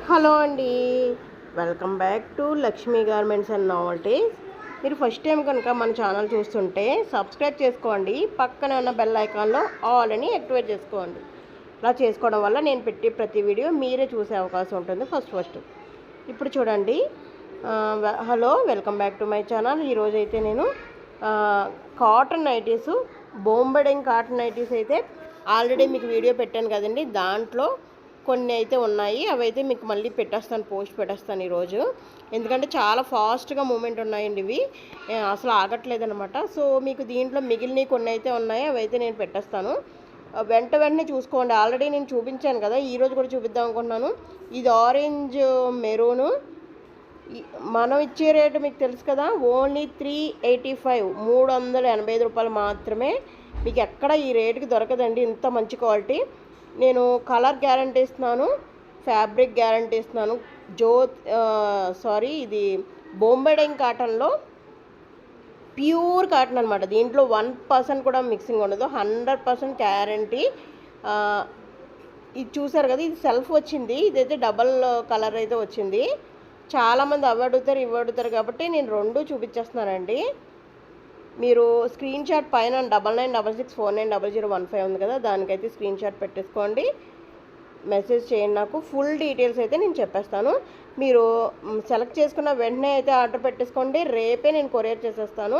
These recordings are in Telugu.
హలో అండి, welcome back to Lakshmi garments and novelties. మీరు ఫస్ట్ టైం కనుక మన ఛానల్ చూస్తుంటే సబ్స్క్రైబ్ చేసుకోండి. పక్కనే ఉన్న బెల్ ఐకాన్లో ఆల్ అని యాక్టివేట్ చేసుకోండి. ఇలా చేసుకోవడం వల్ల నేను పెట్టే ప్రతి వీడియో మీరే చూసే అవకాశం ఉంటుంది. ఫస్ట్ ఇప్పుడు చూడండి. Hello, welcome back to my channel. ఈరోజు అయితే నేను కాటన్ నైటీస్, బొంబడింగ్ కాటన్ నైటీస్ అయితే ఆల్రెడీ మీకు వీడియో పెట్టాను కదండి. దాంట్లో కొన్ని అయితే ఉన్నాయి, అవైతే మీకు మళ్ళీ పోస్ట్ పెట్టేస్తాను ఈరోజు. ఎందుకంటే చాలా ఫాస్ట్గా మూమెంట్ ఉన్నాయండి ఇవి, అసలు ఆగట్లేదనమాట. సో మీకు దీంట్లో మిగిలిన కొన్ని అయితే ఉన్నాయి, అవైతే నేను పెట్టేస్తాను. వెంటనే చూసుకోండి. ఆల్రెడీ నేను చూపించాను కదా, ఈరోజు కూడా చూపిద్దాం అనుకుంటున్నాను. ఇది ఆరెంజ్ మెరూను. మనం ఇచ్చే రేటు మీకు తెలుసు కదా, ఓన్లీ 385, 385 రూపాయలు మాత్రమే. మీకు ఎక్కడ ఈ రేటుకి దొరకదండి, ఇంత మంచి క్వాలిటీ. నేను కలర్ గ్యారంటీ ఇస్తున్నాను, ఫ్యాబ్రిక్ గ్యారంటీ ఇస్తున్నాను. ఇది బొంబడింగ్ కాటన్లో ప్యూర్ కాటన్ అనమాట. దీంట్లో 1% కూడా మిక్సింగ్ ఉండదు, 100% గ్యారంటీ. ఇది చూసారు కదా, ఇది సెల్ఫ్ వచ్చింది, ఇదైతే డబల్ కలర్ అయితే వచ్చింది. చాలామంది అవి అడుగుతారు కాబట్టి నేను రెండు చూపించేస్తున్నానండి. మీరు స్క్రీన్ షాట్ పైన 9966490015 ఉంది కదా, దానికైతే స్క్రీన్ షాట్ పెట్టేసుకోండి, మెసేజ్ చేయండి నాకు. ఫుల్ డీటెయిల్స్ అయితే నేను చెప్పేస్తాను. మీరు సెలెక్ట్ చేసుకున్న వెంటనే అయితే ఆర్డర్ పెట్టేసుకోండి. రేపే నేను కొరియర్ చేసేస్తాను,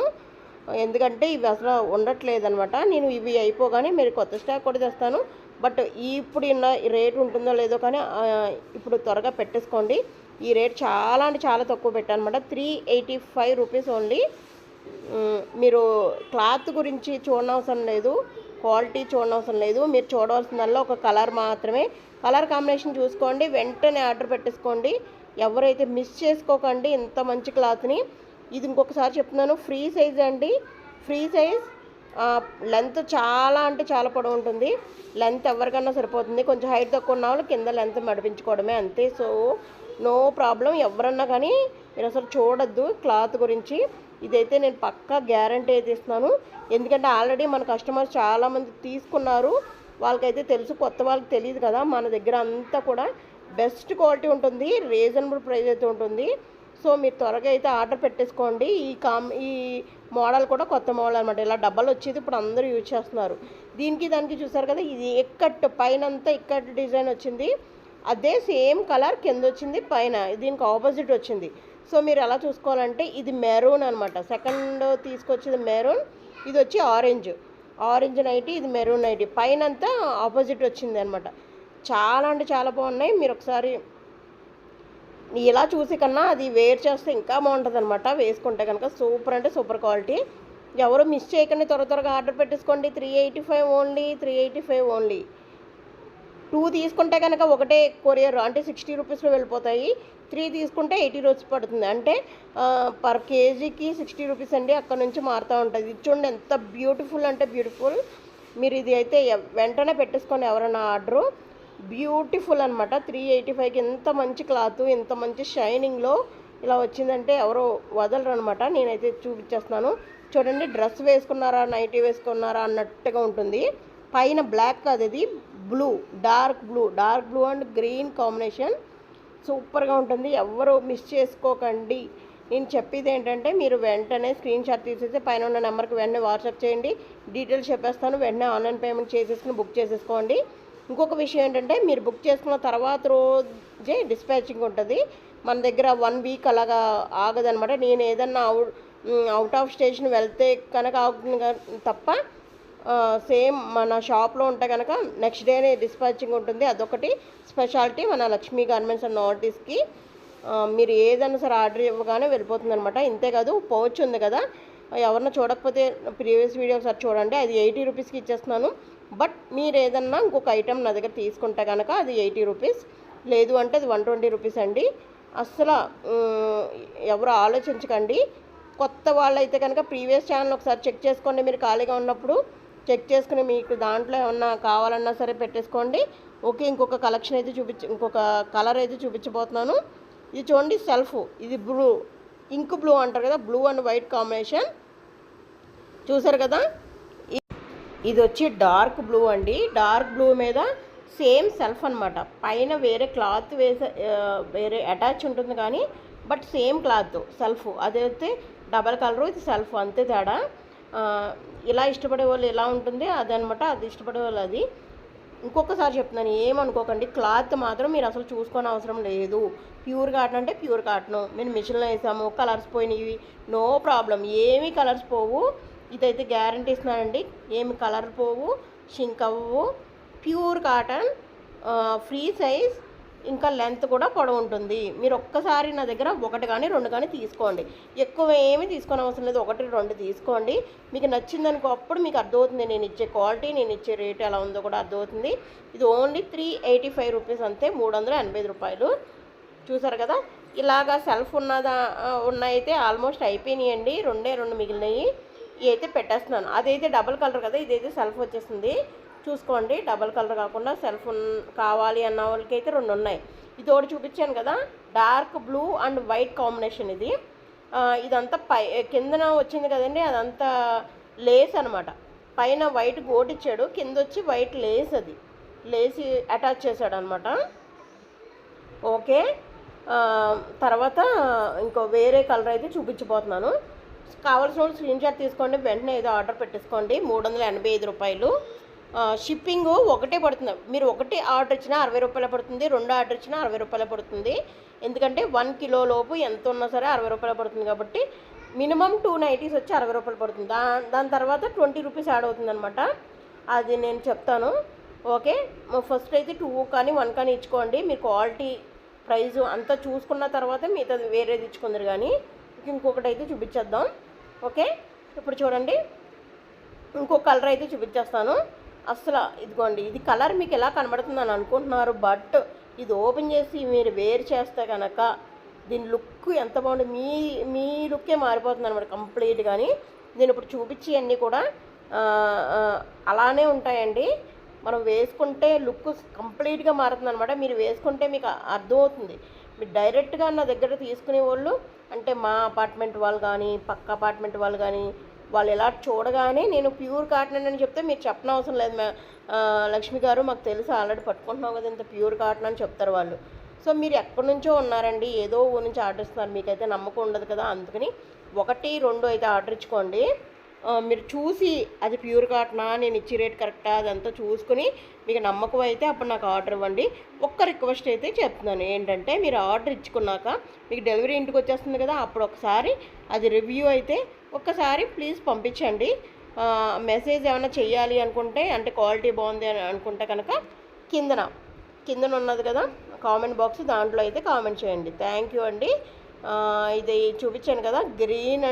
ఎందుకంటే ఇవి అసలు ఉండట్లేదనమాట. నేను ఇవి అయిపోగానే మీరు కొత్త స్టాక్ కూడా తెస్తాను. బట్ ఇప్పుడు రేట్ ఉంటుందో లేదో కానీ ఇప్పుడు త్వరగా పెట్టేసుకోండి. ఈ రేట్ చాలా అంటే చాలా తక్కువ పెట్టాను అనమాట, 385 రూపీస్ ఓన్లీ. మీరు క్లాత్ గురించి చూడనవసరం లేదు, క్వాలిటీ చూడనవసరం లేదు. మీరు చూడవలసిందల్లా ఒక కలర్ మాత్రమే. కలర్ కాంబినేషన్ చూసుకోండి, వెంటనే ఆర్డర్ పెట్టేసుకోండి. ఎవరైతే మిస్ చేసుకోకండి ఇంత మంచి క్లాత్ని. ఇది ఇంకొకసారి చెప్తున్నాను, ఫ్రీ సైజ్ అండి. ఫ్రీ సైజ్, లెంత్ చాలా అంటే చాలా పొడవు ఉంటుంది. లెంత్ ఎవరికన్నా సరిపోతుంది. కొంచెం హైట్ తక్కువ ఉన్న వాళ్ళు కింద లెంత్ మడిపించుకోవడమే అంతే. So no problem. ఎవరన్నా కానీ మీరు అసలు చూడొద్దు క్లాత్ గురించి. ఇదైతే నేను పక్కా గ్యారంటీ అయితే ఇస్తున్నాను, ఎందుకంటే ఆల్రెడీ మన కస్టమర్స్ చాలామంది తీసుకున్నారు, వాళ్ళకైతే తెలుసు. కొత్త వాళ్ళకి తెలియదు కదా, మన దగ్గర అంతా కూడా బెస్ట్ క్వాలిటీ ఉంటుంది, రీజనబుల్ ప్రైస్ అయితే ఉంటుంది. సో మీరు త్వరగా అయితే ఆర్డర్ పెట్టేసుకోండి. ఈ మోడల్ కూడా కొత్త మోడల్ అనమాట, ఇలా డబ్బలు వచ్చేది ఇప్పుడు అందరూ యూజ్ చేస్తున్నారు. దానికి చూసారు కదా, ఇది ఎక్కట్ పైనంతా ఎక్కట్ డిజైన్ వచ్చింది, అదే సేమ్ కలర్ కింద వచ్చింది, పైన దీనికి ఆపోజిట్ వచ్చింది. సో మీరు ఎలా చూసుకోవాలంటే, ఇది మెరూన్ అనమాట. సెకండ్ తీసుకొచ్చేది మెరూన్, ఇది వచ్చి ఆరెంజ్ నైటీ, ఇది మెరూన్ నైటీ. పైన అంతా ఆపోజిట్ వచ్చింది అనమాట. చాలా అంటే చాలా బాగున్నాయి. మీరు ఒకసారి ఇలా చూసి కన్నా అది వేర్ చేస్తే ఇంకా బాగుంటుంది అనమాట. వేసుకుంటే కనుక సూపర్ అంటే సూపర్ క్వాలిటీ. ఎవరు మిస్ చేయకండి, త్వరగా ఆర్డర్ పెట్టేసుకోండి. 385 ఓన్లీ. 2 తీసుకుంటే కనుక ఒకటే కొరియర్ అంటే 60 రూపీస్లో వెళ్ళిపోతాయి. 3 తీసుకుంటే 80 రూపీస్ పడుతుంది. అంటే పర్ కేజీకి 60 రూపీస్ అండి. అక్కడ నుంచి మారుతూ ఉంటుంది. ఇది చూడండి ఎంత బ్యూటిఫుల్ అంటే బ్యూటిఫుల్. మీరు ఇది అయితే వెంటనే పెట్టేసుకోండి ఎవరైనా ఆర్డరు. బ్యూటిఫుల్ అనమాట. 385కి ఎంత మంచి క్లాత్, ఎంత మంచి షైనింగ్లో ఇలా వచ్చిందంటే ఎవరో వదలరు అనమాట. నేనైతే చూపించేస్తున్నాను చూడండి. డ్రెస్ వేసుకున్నారా, నైటీ వేసుకున్నారా అన్నట్టుగా ఉంటుంది. పైన బ్లాక్ కాదు, ఇది blue, dark blue and green combination సూపర్గా ఉంటుంది. ఎవరు మిస్ చేసుకోకండి. నేను చెప్పేది ఏంటంటే, మీరు వెంటనే స్క్రీన్ షాట్ తీసేసి పైన ఉన్న నెంబర్కి వెంటనే వాట్సాప్ చేయండి, డీటెయిల్స్ చెప్పేస్తాను. వెంటనే ఆన్లైన్ పేమెంట్ చేసేసుకుని బుక్ చేసేసుకోండి. ఇంకొక విషయం ఏంటంటే, మీరు బుక్ చేసుకున్న తర్వాత రోజే డిస్పాచింగ్ ఉంటుంది మన దగ్గర. 1 వీక్ అలాగా ఆగదనమాట. నేను ఏదన్నా అవుట్ ఆఫ్ స్టేషన్ వెళ్తే కనుక ఆగుతుంది తప్ప, సేమ్ మన షాప్లో ఉంటే కనుక నెక్స్ట్ డేనే డిస్పాచింగ్ ఉంటుంది. అదొకటి స్పెషాలిటీ మన లక్ష్మీ గార్మెంట్స్ అండ్ నావల్టీస్కి. మీరు ఏదైనా సరే ఆర్డర్ ఇవ్వగానే వెళ్ళిపోతుంది అనమాట. ఇంతేకాదు, పౌచ్ ఉంది కదా, ఎవరన్నా చూడకపోతే ప్రీవియస్ వీడియో ఒకసారి చూడండి. అది 80 రూపీస్కి ఇచ్చేస్తున్నాను. బట్ మీరు ఏదన్నా ఇంకొక ఐటెం నా దగ్గర తీసుకుంటే కనుక అది 80 రూపీస్, లేదు అంటే అది 120 రూపీస్ అండి. అస్సలు ఎవరు ఆలోచించకండి. కొత్త వాళ్ళు అయితే కనుక ప్రీవియస్ ఛానల్ ఒకసారి చెక్ చేసుకోండి. మీరు ఖాళీగా ఉన్నప్పుడు చెక్ చేసుకుని మీకు దాంట్లో ఏమన్నా కావాలన్నా సరే పెట్టేసుకోండి. ఓకే, ఇంకొక కలెక్షన్ అయితే ఇంకొక కలర్ అయితే చూపించబోతున్నాను. ఇది చూడండి, సెల్ఫ్. ఇది బ్లూ, ఇంక్ బ్లూ అంటారు కదా, బ్లూ అండ్ వైట్ కాంబినేషన్ చూసారు కదా. ఇది వచ్చి డార్క్ బ్లూ అండి. డార్క్ బ్లూ మీద సేమ్ సెల్ఫ్ అనమాట. పైన వేరే క్లాత్ వేరే అటాచ్ ఉంటుంది కానీ బట్ సేమ్ క్లాత్ సెల్ఫ్. అదైతే డబల్ కలరు, ఇది సెల్ఫ్, అంతే తేడా. ఇలా ఇష్టపడే వాళ్ళు ఎలా ఉంటుంది అదనమాట, అది ఇష్టపడే వాళ్ళు అది. ఇంకొకసారి చెప్తున్నాను, ఏమనుకోకండి, క్లాత్ మాత్రం మీరు అసలు చూసుకొని అవసరం లేదు. ప్యూర్ కాటన్ అంటే ప్యూర్ కాటన్. మేము మిషన్లో వేసాము, కలర్స్ పోయినవి, నో ప్రాబ్లం, ఏమీ కలర్స్ పోవు. ఇదైతే గ్యారంటీ ఇస్తున్నానండి, ఏమి కలర్ పోవు, షింక్ అవ్వవు. ప్యూర్ కాటన్, ఫ్రీ సైజ్, ఇంకా లెంత్ కూడా పొడవు ఉంటుంది. మీరు ఒక్కసారి నా దగ్గర 1 కానీ 2 కానీ తీసుకోండి. ఎక్కువ ఏమీ తీసుకొని అవసరం లేదు, 1, 2 తీసుకోండి. మీకు నచ్చిందనుకో అప్పుడు మీకు అర్థమవుతుంది నేను ఇచ్చే క్వాలిటీ, నేను ఇచ్చే రేట్ ఎలా ఉందో కూడా అర్థమవుతుంది. ఇది ఓన్లీ 385 రూపీస్ అంతే, 385 రూపాయలు. చూసారు కదా, ఇలాగా సెల్ఫ్ ఉన్నాయితే ఆల్మోస్ట్ అయిపోయినాయండి. 2 మిగిలినాయి. ఇవి అయితే పెట్టేస్తున్నాను. అదైతే డబుల్ కలర్ కదా, ఇదైతే సెల్ఫ్ వచ్చేసింది. చూసుకోండి, డబల్ కలర్ కాకుండా సెల్ఫ్ కావాలి అన్న వాళ్ళకి అయితే 2 ఉన్నాయి. ఇది ఒకటి చూపించాను కదా, dark blue and white combination. ఇదంతా కిందన వచ్చింది కదండి, అదంతా లేస్ అనమాట. పైన వైట్ గోట్ ఇచ్చాడు, కింద వచ్చి వైట్ లేస్, అది లేసి అటాచ్ చేశాడు అనమాట. ఓకే, తర్వాత ఇంకో వేరే కలర్ అయితే చూపించబోతున్నాను. కావాల్సిన వాళ్ళు స్క్రీన్ షాట్ తీసుకోండి, వెంటనే ఏదో ఆర్డర్ పెట్టేసుకోండి. 385 రూపాయలు. షిప్పింగ్ ఒకటే పడుతుంది. మీరు ఒకటి ఆర్డర్ ఇచ్చినా 60 రూపాయలు పడుతుంది, 2 ఆర్డర్ ఇచ్చినా 60 రూపాయలు పడుతుంది. ఎందుకంటే 1 కిలో లోపు ఎంత ఉన్నా సరే 60 రూపాయలు పడుతుంది కాబట్టి మినిమం 2 నైటీస్ వచ్చి 60 రూపాయలు పడుతుంది. దాని తర్వాత 20 రూపీస్ యాడ్ అవుతుంది అనమాట. అది నేను చెప్తాను. ఓకే, ఫస్ట్ అయితే 2 కానీ 1 కానీ ఇచ్చుకోండి. మీరు క్వాలిటీ ప్రైస్ అంతా చూసుకున్న తర్వాత మిగతా వేరేది ఇచ్చుకుందరు. కానీ ఇంకొకటి అయితే చూపించేద్దాం. ఓకే, ఇప్పుడు చూడండి, ఇంకో కలర్ అయితే చూపించేస్తాను. అసలు ఇదిగోండి, ఇది కలర్ మీకు ఎలా కనబడుతుందని అనుకుంటున్నారు, బట్ ఇది ఓపెన్ చేసి మీరు వేర్ చేస్తే కనుక దీని లుక్ ఎంత బాగుంటుంది, మీ లుక్కే మారిపోతుంది అనమాట కంప్లీట్గాని. నేను ఇప్పుడు చూపించి అన్నీ కూడా అలానే ఉంటాయండి. మనం వేసుకుంటే లుక్ కంప్లీట్గా మారుతుంది అనమాట. మీరు వేసుకుంటే మీకు అర్థమవుతుంది. మీరు డైరెక్ట్గా నా దగ్గర తీసుకునే వాళ్ళు అంటే మా అపార్ట్మెంట్ వాళ్ళు కానీ పక్క అపార్ట్మెంట్ వాళ్ళు కానీ వాళ్ళు ఎలా చూడగానే నేను ప్యూర్ కాటన్ అని చెప్తే మీరు చెప్పనవసరం లేదు, లక్ష్మి గారు మాకు తెలుసు, ఆల్రెడీ పట్టుకుంటున్నాం కదా ఇంత ప్యూర్ కాటన్ అని చెప్తారు వాళ్ళు. సో మీరు ఎక్కడి నుంచో ఉన్నారండి, ఏదో ఊరి నుంచి ఆర్డర్ ఇస్తున్నారు, మీకైతే నమ్మకం ఉండదు కదా. అందుకని 1, 2 అయితే ఆర్డర్ ఇచ్చుకోండి. మీరు చూసి అది ప్యూర్ కాటనా, నేను ఇచ్చే రేట్ కరెక్టా, అదంతా చూసుకుని మీకు నమ్మకం అయితే అప్పుడు నాకు ఆర్డర్ ఇవ్వండి. ఒక్క రిక్వెస్ట్ అయితే చెప్తున్నాను ఏంటంటే, మీరు ఆర్డర్ ఇచ్చుకున్నాక మీకు డెలివరీ ఇంటికి వచ్చేస్తుంది కదా, అప్పుడు ఒకసారి అది రివ్యూ అయితే ఒక్కసారి ప్లీజ్ పంపించండి. మెసేజ్ ఏమైనా చెయ్యాలి అనుకుంటే, అంటే క్వాలిటీ బాగుంది అని అనుకుంటే కనుక కిందన ఉన్నది కదా కామెంట్ బాక్స్, దాంట్లో అయితే కామెంట్ చేయండి. థ్యాంక్ యూ అండి. ఇది చూపించాను కదా, గ్రీన్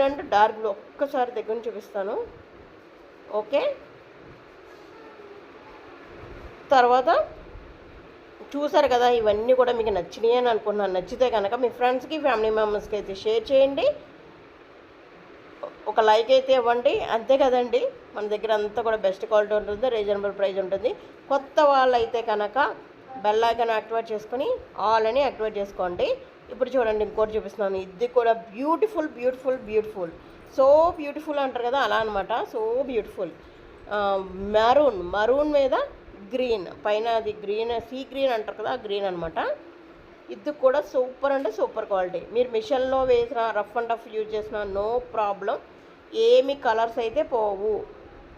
అండ్ డార్క్ బ్లూ, ఒక్కసారి దగ్గర చూపిస్తాను. ఓకే, తర్వాత చూసారు కదా, ఇవన్నీ కూడా మీకు నచ్చినాయి అని అనుకుంటున్నాను. నచ్చితే కనుక మీ ఫ్రెండ్స్కి ఫ్యామిలీ మెంబర్స్కి అయితే షేర్ చేయండి, ఒక లైక్ అయితే ఇవ్వండి. అంతే కదండి, మన దగ్గర అంతా కూడా బెస్ట్ క్వాలిటీ ఉంటుంది, రీజనబుల్ ప్రైస్ ఉంటుంది. కొత్త వాళ్ళు అయితే కనుక బెల్ ఐకాన్ యాక్టివేట్ చేసుకుని ఆల్ అని యాక్టివేట్ చేసుకోండి. ఇప్పుడు చూడండి, ఇంకోటి చూపిస్తున్నాను. ఇది కూడా బ్యూటిఫుల్, సో బ్యూటిఫుల్ అంటారు కదా, అలా అనమాట. సో బ్యూటిఫుల్, మరూన్ మీద గ్రీన్, పైన అది గ్రీన్, సీ గ్రీన్ అంటారు కదా, గ్రీన్ అనమాట. ఇది కూడా సూపర్ అంటే సూపర్ క్వాలిటీ. మీరు మిషన్లో వేసిన రఫ్ అండ్ టఫ్ యూజ్ చేసిన నో ప్రాబ్లం, ఏమి కలర్స్ అయితే పోవు.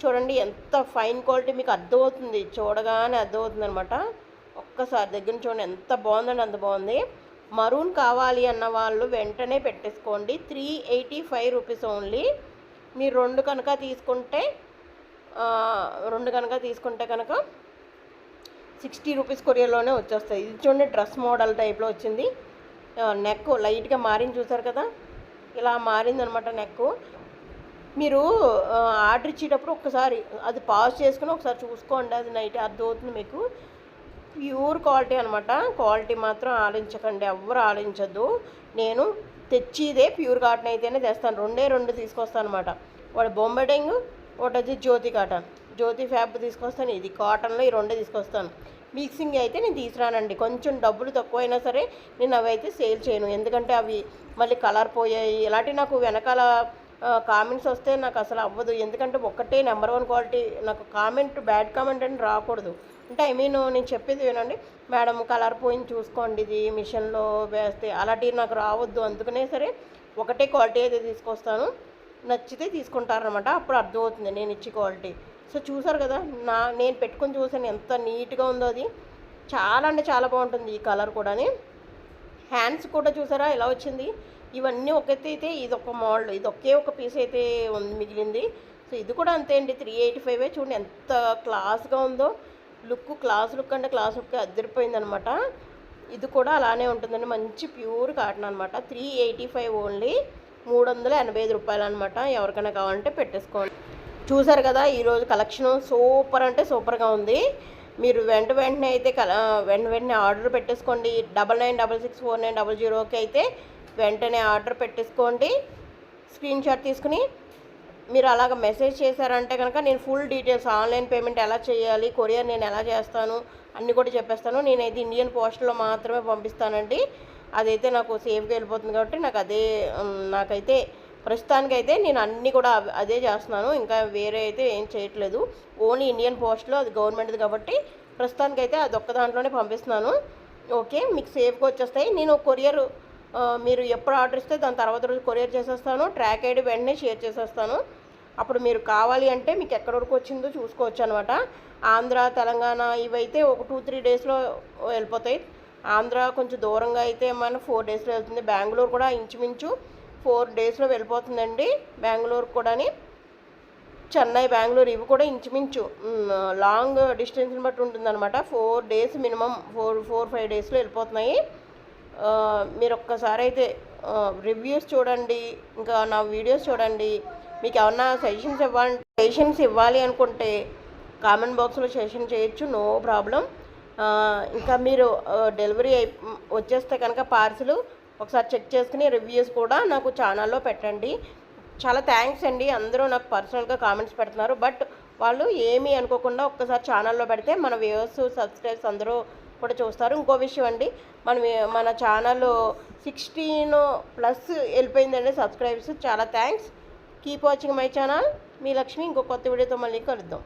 చూడండి ఎంత ఫైన్ క్వాలిటీ, మీకు అర్థమవుతుంది, చూడగానే అర్థమవుతుంది అనమాట. ఒక్కసారి దగ్గర చూడండి ఎంత బాగుందండి, అంత బాగుంది. మరూన్ కావాలి అన్న వాళ్ళు వెంటనే పెట్టేసుకోండి. 385 రూపీస్ ఓన్లీ. మీరు 2 కనుక తీసుకుంటే కనుక 60 రూపీస్ కొరియర్లోనే వచ్చేస్తాయి. ఇది చూడండి, డ్రెస్ మోడల్ టైప్లో వచ్చింది. నెక్ లైట్గా మారింది, చూసారు కదా, ఇలా మారిందనమాట నెక్. మీరు ఆర్డర్ ఇచ్చేటప్పుడు ఒక్కసారి అది పాజ్ చేసుకుని ఒకసారి చూసుకోండి, అది నైట్ అర్థమవుతుంది మీకు. ప్యూర్ క్వాలిటీ అనమాట. క్వాలిటీ మాత్రం ఆలోచించకండి, ఎవ్వరు ఆలోచించద్దు. నేను తెచ్చిదే ప్యూర్ కాటన్ అయితేనే తెస్తాను. 2 తీసుకొస్తాను అనమాట. వాడు బొంబడింగ్, ఒకటి వచ్చి జ్యోతి ఫ్యాబ్ తీసుకొస్తాను. ఇది కాటన్లో ఈ 2 తీసుకొస్తాను. మిక్సింగ్ అయితే నేను తీసుకురానండి. కొంచెం డబ్బులు తక్కువైనా సరే నేను అవి అయితే సేల్ చేయను, ఎందుకంటే అవి మళ్ళీ కలర్ పోయాయి, ఇలాంటివి నాకు వెనకాల కామెంట్స్ వస్తే నాకు అసలు అవ్వదు. ఎందుకంటే ఒక్కటే నెంబర్ 1 క్వాలిటీ, నాకు బ్యాడ్ కామెంట్ అని రాకూడదు. అంటే నేను చెప్పేది వినండి మేడం, కలర్ పోయింది చూసుకోండి, ఇది మిషన్లో వేస్తే అలాంటివి నాకు రావద్దు. అందుకనే సరే ఒకటే క్వాలిటీ అయితే తీసుకొస్తాను, నచ్చితే తీసుకుంటారనమాట. అప్పుడు అర్థమవుతుంది నేను ఇచ్చే క్వాలిటీ. సో చూసారు కదా, నేను పెట్టుకొని చూసాను ఎంత నీట్గా ఉందో. అది చాలా అంటే చాలా బాగుంటుంది ఈ కలర్ కూడా. హ్యాండ్స్ కూడా చూసారా ఎలా వచ్చింది. ఇవన్నీ ఒకటి అయితే ఇది ఒక మోడల్, ఇది ఒకే ఒక పీస్ అయితే ఉంది మిగిలింది. సో ఇది కూడా అంతే అండి, 385. చూడండి ఎంత క్లాస్గా ఉందో. క్లాస్ లుక్ అంటే క్లాస్ లుక్ అదిరిపోయిందనమాట. ఇది కూడా అలానే ఉంటుందండి, మంచి ప్యూర్ కాటన్ అనమాట. 385 ఓన్లీ, 385 రూపాయలు అనమాట. ఎవరికైనా కావాలంటే పెట్టేసుకోండి. చూసారు కదా ఈరోజు కలెక్షన్ సూపర్ అంటే సూపర్గా ఉంది. మీరు వెంటనే అయితే వెంటనే ఆర్డర్ పెట్టేసుకోండి. 99664900కి అయితే వెంటనే ఆర్డర్ పెట్టేసుకోండి. స్క్రీన్ షాట్ తీసుకుని మీరు అలాగ మెసేజ్ చేశారంటే కనుక నేను ఫుల్ డీటెయిల్స్, ఆన్లైన్ పేమెంట్ ఎలా చేయాలి, కొరియర్ నేను ఎలా చేస్తాను అన్నీ కూడా చెప్పేస్తాను. నేనైతే ఇండియన్ పోస్ట్లో మాత్రమే పంపిస్తానండి. అదైతే నాకు సేఫ్గా వెళ్ళిపోతుంది కాబట్టి నాకైతే ప్రస్తుతానికైతే నేను అన్నీ కూడా అదే చేస్తున్నాను. ఇంకా వేరే అయితే ఏం చేయట్లేదు. ఓన్లీ ఇండియన్ పోస్ట్లో, అది గవర్నమెంట్ది కాబట్టి ప్రస్తుతానికైతే అదొక్క దాంట్లోనే పంపిస్తున్నాను. ఓకే, మీకు సేఫ్గా వచ్చేస్తాయి. నేను కొరియర్ మీరు ఎప్పుడు ఆర్డర్ ఇస్తే దాని తర్వాత రోజు కొరియర్ చేసేస్తాను. ట్రాక్ ఐడి వెంటనే షేర్ చేసేస్తాను. అప్పుడు మీరు కావాలి అంటే మీకు ఎక్కడి వరకు వచ్చిందో చూసుకోవచ్చు అనమాట. ఆంధ్ర, తెలంగాణ ఇవైతే ఒక 2-3 డేస్లో వెళ్ళిపోతాయి. ఆంధ్ర కొంచెం దూరంగా అయితే మన 4 డేస్లో వెళ్తుంది. బెంగళూరు కూడా ఇంచుమించు 4 డేస్లో వెళ్ళిపోతుందండి. బెంగళూరు కూడా, చెన్నై, బెంగళూరు ఇవి కూడా ఇంచుమించు లాంగ్ డిస్టెన్స్ని బట్టి ఉంటుందన్నమాట. 4 డేస్ మినిమం, 4-5 డేస్లో వెళ్ళిపోతున్నాయి. మీరు ఒక్కసారి అయితే రివ్యూస్ చూడండి, ఇంకా నా వీడియోస్ చూడండి. మీకు ఏమన్నా సజెషన్స్ ఇవ్వాలి అనుకుంటే కామెంట్ బాక్స్లో సజెషన్ చేయొచ్చు, నో ప్రాబ్లం. ఇంకా మీరు డెలివరీ వచ్చేస్తే కనుక పార్సిల్ ఒకసారి చెక్ చేసుకుని రివ్యూస్ కూడా నాకు ఛానల్లో పెట్టండి. చాలా థ్యాంక్స్ అండి, అందరూ నాకు పర్సనల్గా కామెంట్స్ పెడుతున్నారు. బట్ వాళ్ళు ఏమీ అనుకోకుండా ఒక్కసారి ఛానల్లో పెడితే మన వ్యూవర్స్, సబ్స్క్రైబర్స్ అందరూ కూడా చూస్తారు. ఇంకో విషయం అండి, మన ఛానల్ 16+ వెళ్ళిపోయిందండి సబ్స్క్రైబర్స్. చాలా thanks. Keep watching my channel. మీ లక్ష్మి. ఇంకో కొత్త వీడియోతో మళ్ళీ కలుద్దాం.